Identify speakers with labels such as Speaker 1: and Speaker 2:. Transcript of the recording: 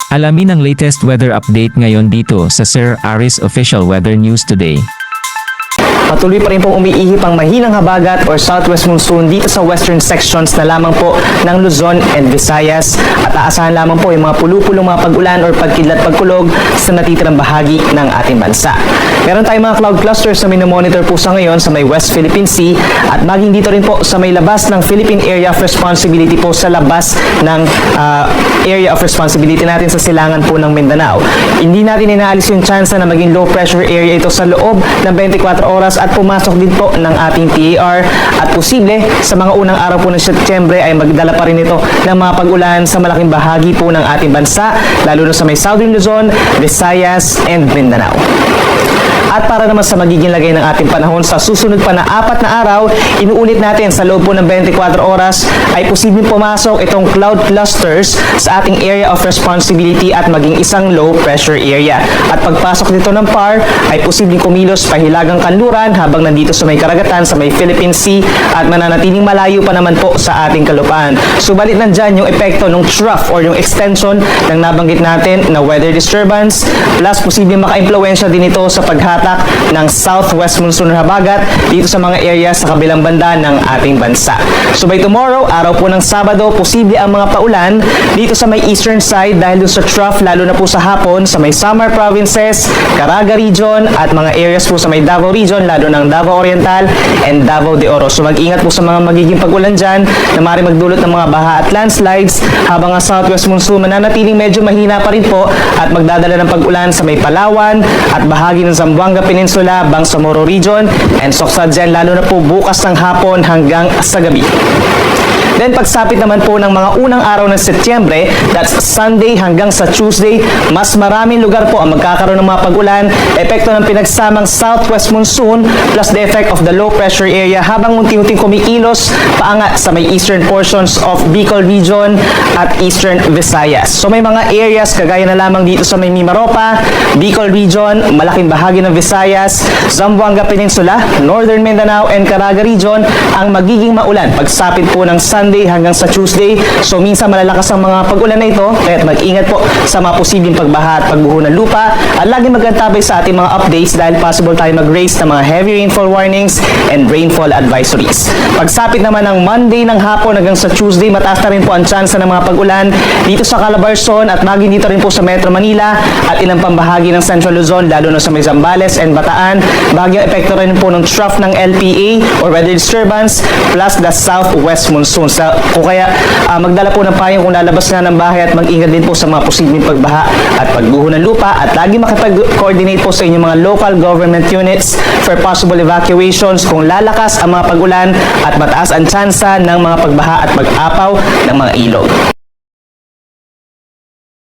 Speaker 1: Alamin ang latest weather update ngayon dito sa Sir Aris Official Weather News Today.
Speaker 2: Patuloy pa rin pong umiihip ang mahinang habagat or southwest monsoon dito sa western sections na lamang po ng Luzon and Visayas at aasahan lamang po yung mga pulupulong mga pag-ulan or pagkidlat pagkulog sa natitirang bahagi ng ating bansa. Meron tayong mga cloud clusters na minomonitor po sa ngayon sa may West Philippine Sea at maging dito rin po sa may labas ng Philippine Area of Responsibility po sa labas ng Area of Responsibility natin sa silangan po ng Mindanao. Hindi natin inaalis yung chance na maging low pressure area ito sa loob ng 24 oras at pumasok din po ng ating TAR at posible sa mga unang araw po ng Setyembre ay magdala pa rin ito ng mga pag-ulan sa malaking bahagi po ng ating bansa, lalo na sa may Southern Luzon, Visayas, and Mindanao. At para naman sa magiging lagay ng ating panahon sa susunod pa na 4 na araw, inuulit natin sa loob po ng 24 oras ay posibleng pumasok itong cloud clusters sa ating area of responsibility at maging isang low pressure area. At pagpasok dito ng PAR ay posibleng kumilos pahilagang kanluran habang nandito sa may karagatan sa may Philippine Sea at mananatiling malayo pa naman po sa ating kalupaan. Subalit nandyan yung epekto ng trough or yung extension ng nabanggit natin na weather disturbance plus posibleng maka-impluwensya din ito sa paghatak ng southwest monsoon habagat dito sa mga area sa kabilang banda ng ating bansa. So by tomorrow, araw po ng Sabado, posible ang mga paulan dito sa may eastern side dahil doon sa trough lalo na po sa hapon sa may Samar provinces, Caraga region at mga areas po sa may Davao region lalo ng Davao Oriental and Davao de Oro. So mag-ingat po sa mga magiging pag-ulan dyan na maaaring magdulot ng mga baha at landslides habang ang southwest monsoon mananatiling medyo mahina pa rin po at magdadala ng pag-ulan sa may Palawan at bahagi ng Zamboanga Peninsula, Bangsamoro Region, and Soksadyan lalo na po bukas ng hapon hanggang sa gabi. Then pagsapit naman po ng mga unang araw ng Setyembre, that's Sunday hanggang sa Tuesday, mas maraming lugar po ang magkakaroon ng mga pag-ulan, epekto ng pinagsamang southwest monsoon plus the effect of the low pressure area habang unti-unting kumikilos paangat sa may eastern portions of Bicol Region at eastern Visayas. So may mga areas kagaya na lamang dito sa may Mimaropa, Bicol Region, malaking bahagi ng Visayas, Zamboanga Peninsula, Northern Mindanao and Caraga Region ang magiging maulan pagsapit po ng Sunday hanggang sa Tuesday. So minsan malalakas ang mga pag-ulan na ito kaya mag-ingat po sa mga posibleng pagbaha at pagbuho ng lupa at lagi magantabay sa ating mga updates dahil possible tayo mag-raise ng mga heavy rainfall warnings and rainfall advisories. Pagsapit naman ng Monday ng hapon hanggang sa Tuesday, mataas na rin po ang chance ng mga pag-ulan dito sa Calabarzon at maging dito rin po sa Metro Manila at ilang pambahagi ng Central Luzon lalo na sa may Zambales and Bataan. Bahagyang epekto rin po ng trough ng LPA or weather disturbance plus the southwest monsoon. Kung kaya magdala po ng payong kung lalabas nga ng bahay at mag-ingat din po sa mga posibleng pagbaha at pagbuho ng lupa at lagi makipag-coordinate po sa inyong mga local government units for possible evacuations kung lalakas ang mga pag-ulan at mataas ang tsansa ng mga pagbaha at pag-apaw ng mga ilog.